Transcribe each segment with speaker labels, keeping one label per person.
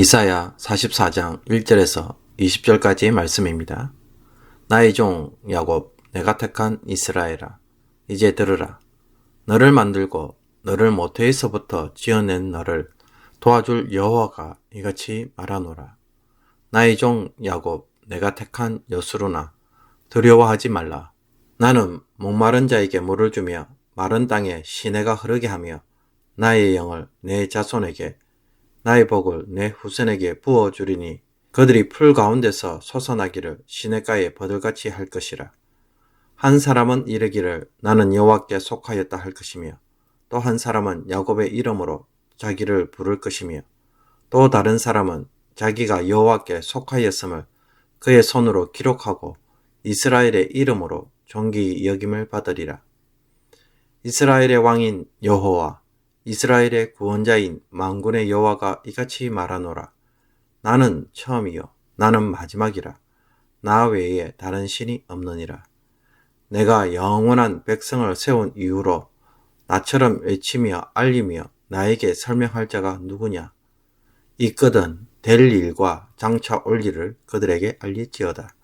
Speaker 1: 이사야 44장 1절에서 20절까지의 말씀입니다. 나의 종 야곱, 내가 택한 이스라엘아, 이제 들으라. 너를 만들고 너를 모태에서부터 지어낸 너를 도와줄 여호와가 이같이 말하노라. 나의 종 야곱, 내가 택한 여수로나, 두려워하지 말라. 나는 목마른 자에게 물을 주며 마른 땅에 시내가 흐르게 하며 나의 영을 내 자손에게 나의 복을 내 후손에게 부어주리니 그들이 풀 가운데서 솟아나기를 시냇가에 버들같이 할 것이라. 한 사람은 이르기를 나는 여호와께 속하였다 할 것이며 또 한 사람은 야곱의 이름으로 자기를 부를 것이며 또 다른 사람은 자기가 여호와께 속하였음을 그의 손으로 기록하고 이스라엘의 이름으로 존귀 여김을 받으리라. 이스라엘의 왕인 여호와, 이스라엘의 구원자인 만군의 여호와가 이같이 말하노라. 나는 처음이요 나는 마지막이라. 나 외에 다른 신이 없느니라. 내가 영원한 백성을 세운 이후로 나처럼 외치며 알리며 나에게 설명할 자가 누구냐. 있거든 될 일과 장차 올 일을 그들에게 알릴지어다.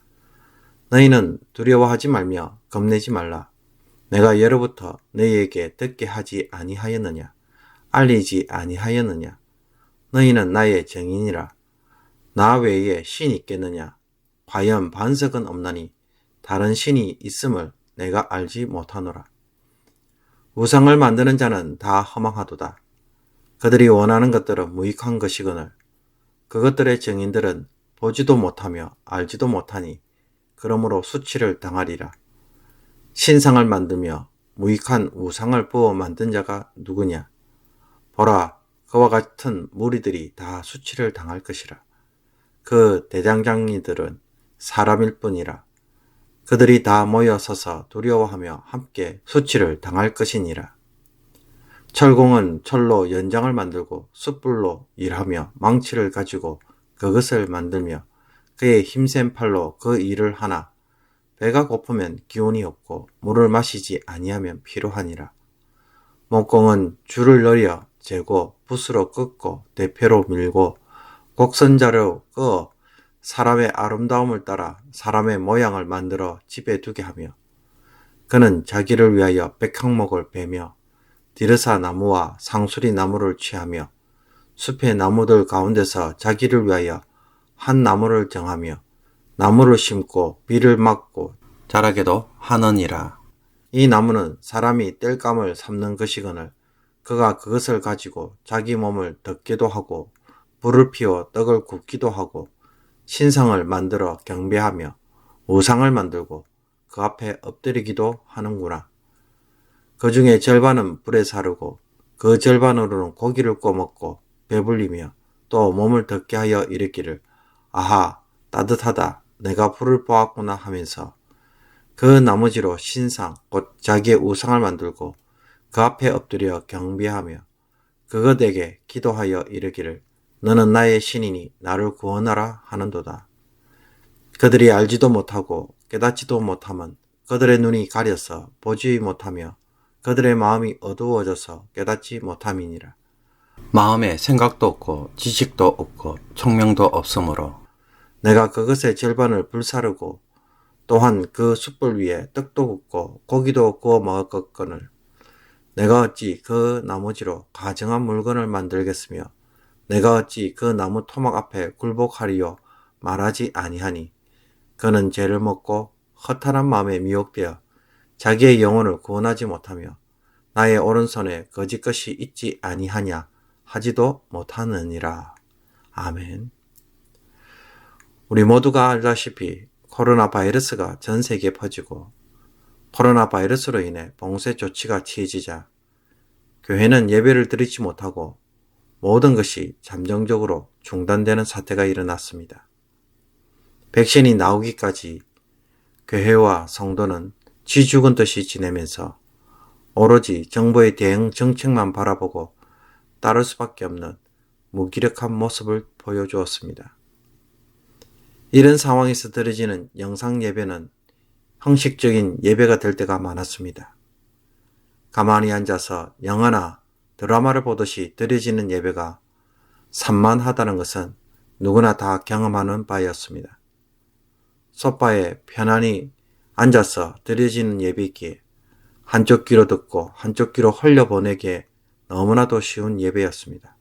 Speaker 1: 너희는 두려워하지 말며 겁내지 말라. 내가 예로부터 너희에게 듣게 하지 아니하였느냐. 알리지 아니하였느냐. 너희는 나의 증인이라. 나 외에 신이 있겠느냐. 과연 반석은 없나니 다른 신이 있음을 내가 알지 못하노라. 우상을 만드는 자는 다 허망하도다. 그들이 원하는 것들은 무익한 것이거늘 그것들의 증인들은 보지도 못하며 알지도 못하니 그러므로 수치를 당하리라. 신상을 만들며 무익한 우상을 부어 만든 자가 누구냐. 보라, 그와 같은 무리들이 다 수치를 당할 것이라. 그 대장장이들은 사람일 뿐이라. 그들이 다 모여 서서 두려워하며 함께 수치를 당할 것이니라. 철공은 철로 연장을 만들고 숯불로 일하며 망치를 가지고 그것을 만들며 그의 힘센 팔로 그 일을 하나. 배가 고프면 기운이 없고 물을 마시지 아니하면 피로하니라. 목공은 줄을 늘려 재고 붓으로 긋고 대패로 밀고 곡선자로 그어 사람의 아름다움을 따라 사람의 모양을 만들어 집에 두게 하며 그는 자기를 위하여 백향목을 베며 디르사 나무와 상수리 나무를 취하며 숲의 나무들 가운데서 자기를 위하여 한 나무를 정하며 나무를 심고 비를 맞고 자라게도 하느니라. 이 나무는 사람이 땔감을 삼는 것이거늘 그가 그것을 가지고 자기 몸을 덮기도 하고 불을 피워 떡을 굽기도 하고 신상을 만들어 경배하며 우상을 만들고 그 앞에 엎드리기도 하는구나. 그 중에 절반은 불에 사르고 그 절반으로는 고기를 구워먹고 배불리며 또 몸을 덮게 하여 이르기를 아하 따뜻하다 내가 불을 보았구나 하면서 그 나머지로 신상 곧 자기의 우상을 만들고 그 앞에 엎드려 경배하며 그것에게 기도하여 이르기를 너는 나의 신이니 나를 구원하라 하는도다. 그들이 알지도 못하고 깨닫지도 못함은 그들의 눈이 가려서 보지 못하며 그들의 마음이 어두워져서 깨닫지 못함이니라. 마음에 생각도 없고 지식도 없고 총명도 없으므로 내가 그것의 절반을 불사르고 또한 그 숯불 위에 떡도 굽고 고기도 구워 먹었거늘 내가 어찌 그 나머지로 가정한 물건을 만들겠으며 내가 어찌 그 나무 토막 앞에 굴복하리요 말하지 아니하니 그는 죄를 먹고 허탄한 마음에 미혹되어 자기의 영혼을 구원하지 못하며 나의 오른손에 거짓 것이 있지 아니하냐 하지도 못하느니라. 아멘. 우리 모두가 알다시피 코로나 바이러스가 전 세계에 퍼지고 코로나 바이러스로 인해 봉쇄 조치가 취해지자 교회는 예배를 드리지 못하고 모든 것이 잠정적으로 중단되는 사태가 일어났습니다. 백신이 나오기까지 교회와 성도는 쥐 죽은 듯이 지내면서 오로지 정부의 대응 정책만 바라보고 따를 수밖에 없는 무기력한 모습을 보여주었습니다. 이런 상황에서 드려지는 영상 예배는 형식적인 예배가 될 때가 많았습니다. 가만히 앉아서 영화나 드라마를 보듯이 드려지는 예배가 산만하다는 것은 누구나 다 경험하는 바였습니다. 소파에 편안히 앉아서 드려지는 예배기에 한쪽 귀로 듣고 한쪽 귀로 흘려보내기에 너무나도 쉬운 예배였습니다.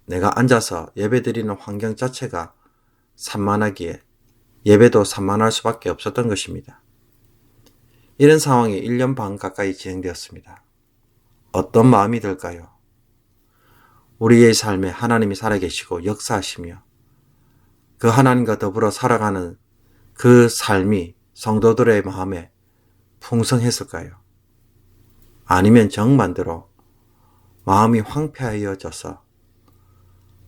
Speaker 1: 내가 앉아서 예배드리는 환경 자체가 산만하기에 예배도 산만할 수밖에 없었던 것입니다. 이런 상황이 1년 반 가까이 진행되었습니다. 어떤 마음이 들까요? 우리의 삶에 하나님이 살아계시고 역사하시며 그 하나님과 더불어 살아가는 그 삶이 성도들의 마음에 풍성했을까요? 아니면 정반대로 마음이 황폐하여져서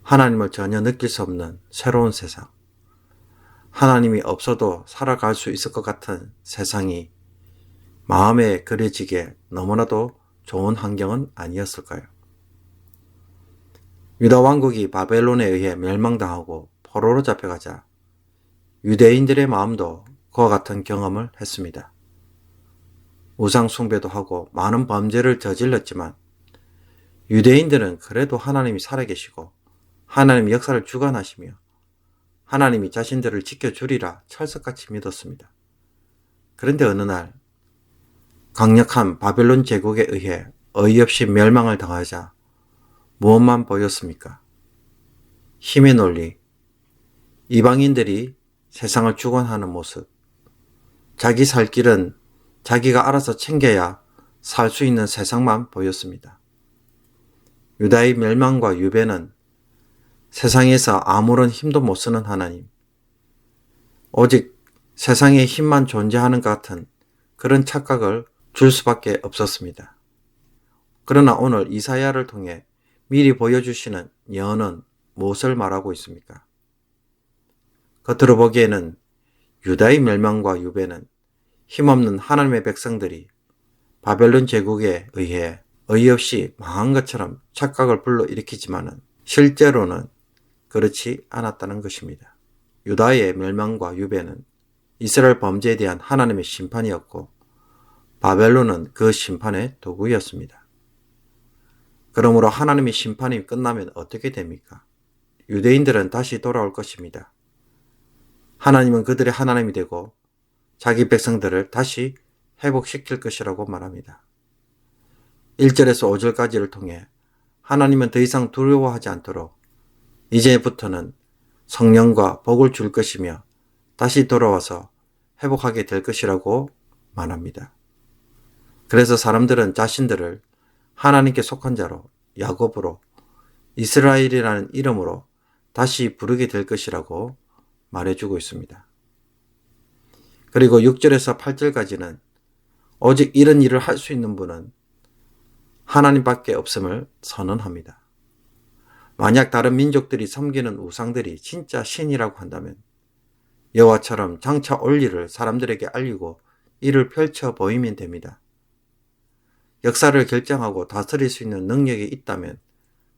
Speaker 1: 하나님을 전혀 느낄 수 없는 새로운 세상, 하나님이 없어도 살아갈 수 있을 것 같은 세상이 마음에 그려지게 너무나도 좋은 환경은 아니었을까요? 유다 왕국이 바벨론에 의해 멸망당하고 포로로 잡혀가자 유대인들의 마음도 그와 같은 경험을 했습니다. 우상 숭배도 하고 많은 범죄를 저질렀지만 유대인들은 그래도 하나님이 살아계시고 하나님의 역사를 주관하시며 하나님이 자신들을 지켜주리라 철석같이 믿었습니다. 그런데 어느 날 강력한 바벨론 제국에 의해 어이없이 멸망을 당하자 무엇만 보였습니까? 힘의 논리, 이방인들이 세상을 주관하는 모습, 자기 살 길은 자기가 알아서 챙겨야 살 수 있는 세상만 보였습니다. 유다의 멸망과 유배는 세상에서 아무런 힘도 못 쓰는 하나님, 오직 세상의 힘만 존재하는 것 같은 그런 착각을 줄 수밖에 없었습니다. 그러나 오늘 이사야를 통해 미리 보여주시는 예언은 무엇을 말하고 있습니까? 겉으로 보기에는 유다의 멸망과 유배는 힘없는 하나님의 백성들이 바벨론 제국에 의해 어이없이 망한 것처럼 착각을 불러일으키지만은 실제로는 그렇지 않았다는 것입니다. 유다의 멸망과 유배는 이스라엘 범죄에 대한 하나님의 심판이었고 바벨론은 그 심판의 도구였습니다. 그러므로 하나님의 심판이 끝나면 어떻게 됩니까? 유대인들은 다시 돌아올 것입니다. 하나님은 그들의 하나님이 되고 자기 백성들을 다시 회복시킬 것이라고 말합니다. 1절에서 5절까지를 통해 하나님은 더 이상 두려워하지 않도록 이제부터는 성령과 복을 줄 것이며 다시 돌아와서 회복하게 될 것이라고 말합니다. 그래서 사람들은 자신들을 하나님께 속한 자로, 야곱으로, 이스라엘이라는 이름으로 다시 부르게 될 것이라고 말해주고 있습니다. 그리고 6절에서 8절까지는 오직 이런 일을 할 수 있는 분은 하나님밖에 없음을 선언합니다. 만약 다른 민족들이 섬기는 우상들이 진짜 신이라고 한다면 여호와처럼 장차 올 일을 사람들에게 알리고 이를 펼쳐 보이면 됩니다. 역사를 결정하고 다스릴 수 있는 능력이 있다면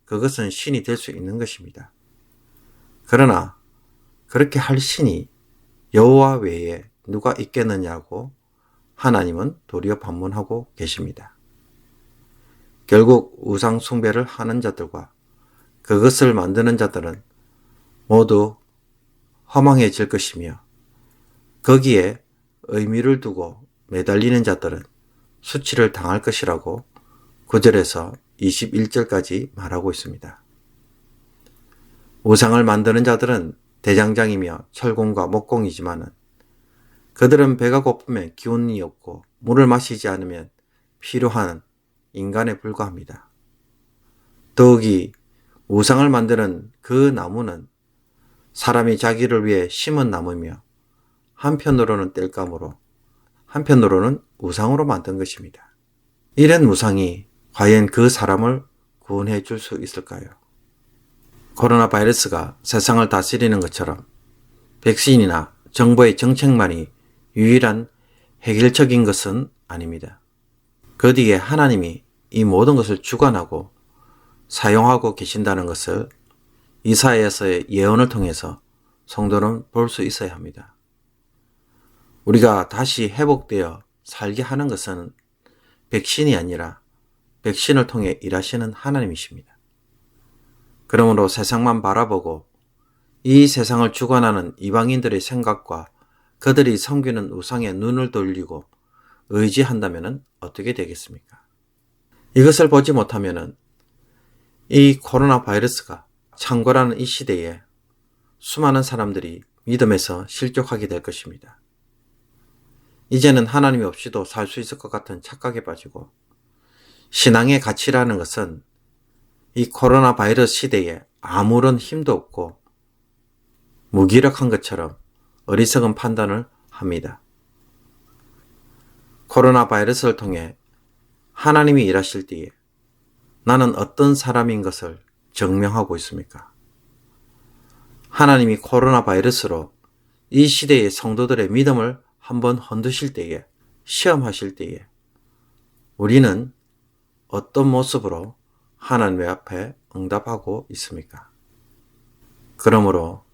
Speaker 1: 그것은 신이 될 수 있는 것입니다. 그러나 그렇게 할 신이 여호와 외에 누가 있겠느냐고 하나님은 도리어 반문하고 계십니다. 결국 우상 숭배를 하는 자들과 그것을 만드는 자들은 모두 허망해질 것이며 거기에 의미를 두고 매달리는 자들은 수치를 당할 것이라고 9절에서 21절까지 말하고 있습니다. 우상을 만드는 자들은 대장장이며 철공과 목공이지만 그들은 배가 고프면 기운이 없고 물을 마시지 않으면 필요한 인간에 불과합니다. 더욱이 우상을 만드는 그 나무는 사람이 자기를 위해 심은 나무며 한편으로는 땔감으로 한편으로는 우상으로 만든 것입니다. 이런 우상이 과연 그 사람을 구원해 줄 수 있을까요? 코로나 바이러스가 세상을 다스리는 것처럼 백신이나 정부의 정책만이 유일한 해결책인 것은 아닙니다. 그 뒤에 하나님이 이 모든 것을 주관하고 사용하고 계신다는 것을 이사야서의 예언을 통해서 성도는 볼 수 있어야 합니다. 우리가 다시 회복되어 살게 하는 것은 백신이 아니라 백신을 통해 일하시는 하나님이십니다. 그러므로 세상만 바라보고 이 세상을 주관하는 이방인들의 생각과 그들이 섬기는 우상에 눈을 돌리고 의지한다면 어떻게 되겠습니까? 이것을 보지 못하면 이 코로나 바이러스가 창궐하는 이 시대에 수많은 사람들이 믿음에서 실족하게 될 것입니다. 이제는 하나님이 없이도 살 수 있을 것 같은 착각에 빠지고 신앙의 가치라는 것은 이 코로나 바이러스 시대에 아무런 힘도 없고 무기력한 것처럼 어리석은 판단을 합니다. 코로나 바이러스를 통해 하나님이 일하실 때에 나는 어떤 사람인 것을 증명하고 있습니까? 하나님이 코로나 바이러스로 이 시대의 성도들의 믿음을 한번 흔드실 때에, 시험하실 때에 우리는 어떤 모습으로 하나님 앞에 응답하고 있습니까? 그러므로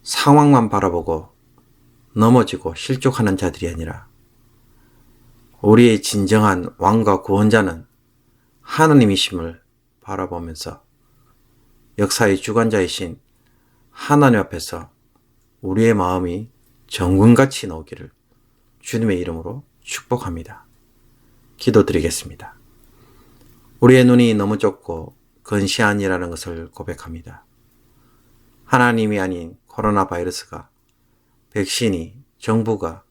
Speaker 1: 상황만 바라보고 넘어지고 실족하는 자들이 아니라 우리의 진정한 왕과 구원자는 하나님이심을 바라보면서 역사의 주관자이신 하나님 앞에서 우리의 마음이 정금같이 나오기를 주님의 이름으로 축복합니다. 기도드리겠습니다. 우리의 눈이 너무 좁고 근시안이라는 것을 고백합니다. 하나님이 아닌 코로나 바이러스가, 백신이, 정부가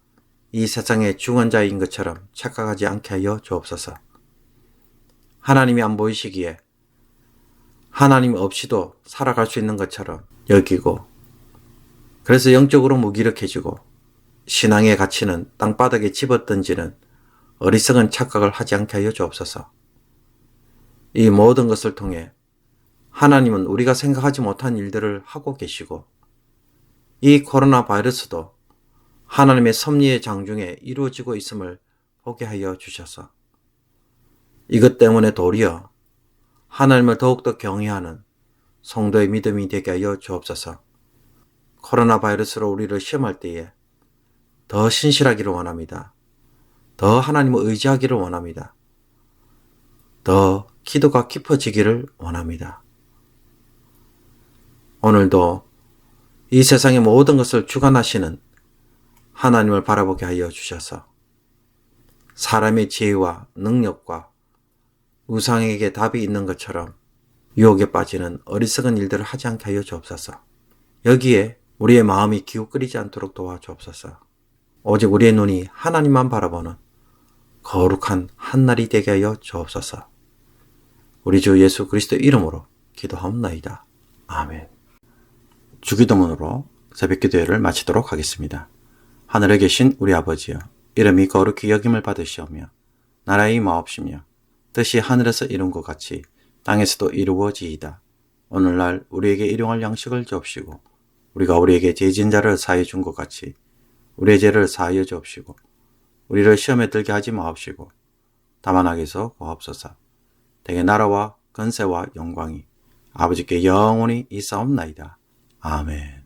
Speaker 1: 이 세상의 주권자인 것처럼 착각하지 않게 하여 주옵소서. 하나님이 안 보이시기에 하나님 없이도 살아갈 수 있는 것처럼 여기고, 그래서 영적으로 무기력해지고 신앙의 가치는 땅바닥에 집어던지는 어리석은 착각을 하지 않게 하여 주옵소서. 이 모든 것을 통해 하나님은 우리가 생각하지 못한 일들을 하고 계시고 이 코로나 바이러스도 하나님의 섭리의 장중에 이루어지고 있음을 보게 하여 주셔서 이것 때문에 도리어 하나님을 더욱더 경외하는 성도의 믿음이 되게 하여 주옵소서. 코로나 바이러스로 우리를 시험할 때에 더 신실하기를 원합니다. 더 하나님을 의지하기를 원합니다. 더 기도가 깊어지기를 원합니다. 오늘도 이 세상의 모든 것을 주관하시는 하나님을 바라보게 하여 주셔서 사람의 지혜와 능력과 우상에게 답이 있는 것처럼 유혹에 빠지는 어리석은 일들을 하지 않게 하여 주옵소서. 여기에 우리의 마음이 기웃거리지 않도록 도와주옵소서. 오직 우리의 눈이 하나님만 바라보는 거룩한 한날이 되게 하여 주옵소서. 우리 주 예수 그리스도 이름으로 기도하옵나이다. 아멘. 주기도문으로 새벽기도회를 마치도록 하겠습니다. 하늘에 계신 우리 아버지여, 이름이 거룩히 여김을 받으시오며 나라의 마옵시며 뜻이 하늘에서 이룬 것 같이 땅에서도 이루어지이다. 오늘날 우리에게 일용할 양식을 주옵시고 우리가 우리에게 죄진 자를 사하여 준 것 같이 우리의 죄를 사하여 주옵시고 우리를 시험에 들게 하지 마옵시고 다만 악에서 구하옵소서. 대개 나라와 권세와 영광이 아버지께 영원히 있사옵나이다. 아멘.